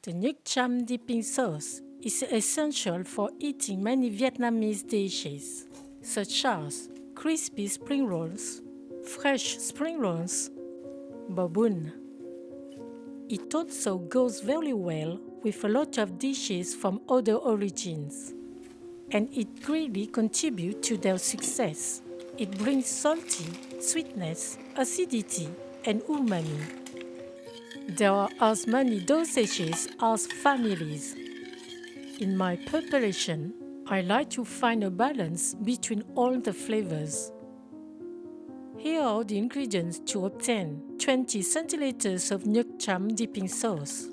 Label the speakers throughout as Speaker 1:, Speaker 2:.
Speaker 1: The Nuoc Cham dipping sauce is essential for eating many Vietnamese dishes, such as crispy spring rolls, fresh spring rolls, bo bun. It also goes very well with a lot of dishes from other origins, and it greatly contributes to their success. It brings salty, sweetness, acidity, and umami. There are as many dosages as families. In my preparation, I like to find a balance between all the flavors. Here are the ingredients to obtain 20 centiliters of Nuoc Cham dipping sauce.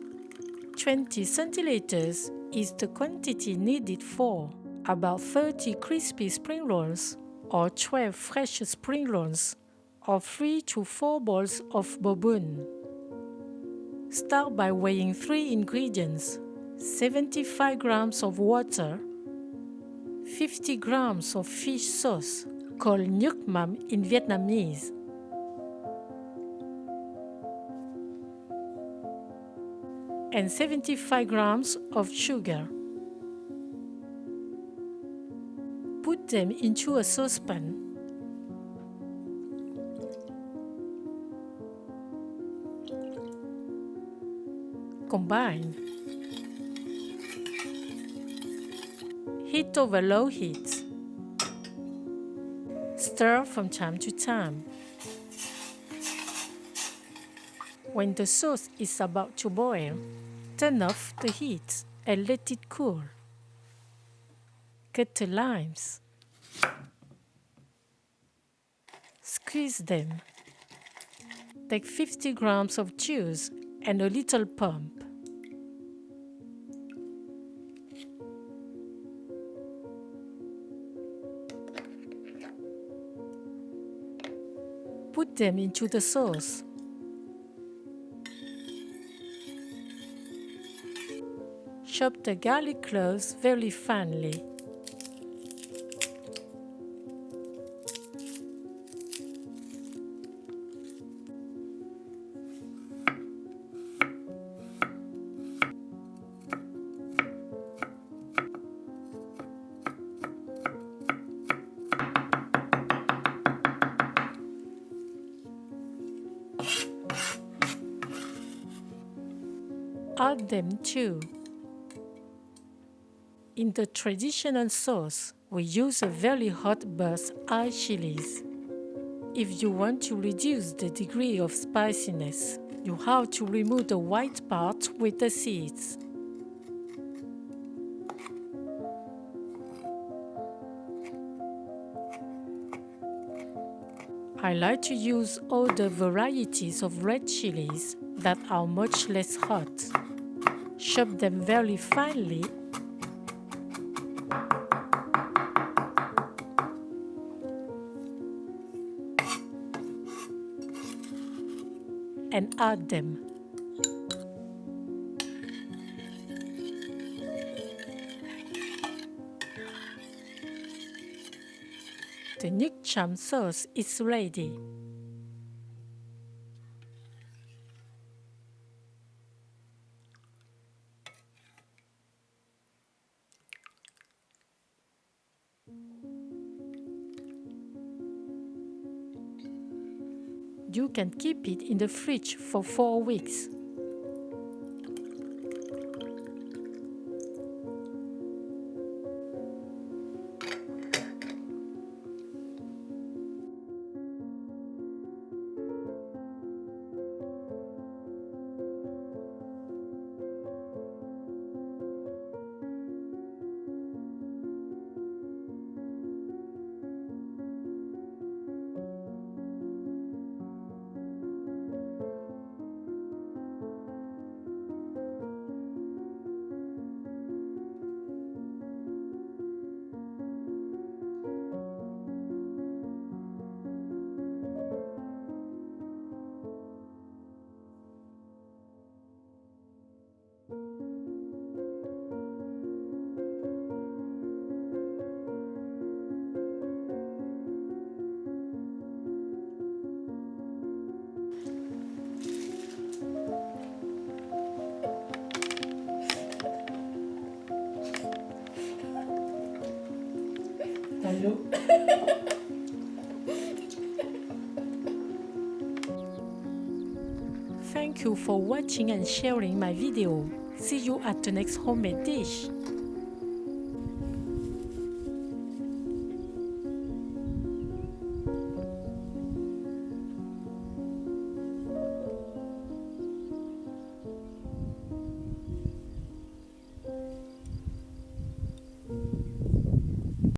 Speaker 1: 20 centiliters is the quantity needed for about 30 crispy spring rolls or 12 fresh spring rolls or 3 to 4 balls of bo bun. Start by weighing 3 ingredients: 75 grams of water, 50 grams of fish sauce called Nuoc Cham in Vietnamese, and 75 grams of sugar. Put them into a saucepan. Combine. Heat over low heat. Stir from time to time. When the sauce is about to boil, turn off the heat and let it cool. Cut the limes. Squeeze them. Take 50 grams of juice and a little pulp. Put them into the sauce. Chop the garlic cloves very finely. Add them too. In the traditional sauce, we use a very hot burst high chilies. If you want to reduce the degree of spiciness, you have to remove the white part with the seeds. I like to use other varieties of red chilies that are much less hot. Chop them very finely and add them. The Nuoc Cham sauce is ready. You can keep it in the fridge for 4 weeks.
Speaker 2: Hello.
Speaker 1: Thank you for watching and sharing my video. See you at the next homemade dish.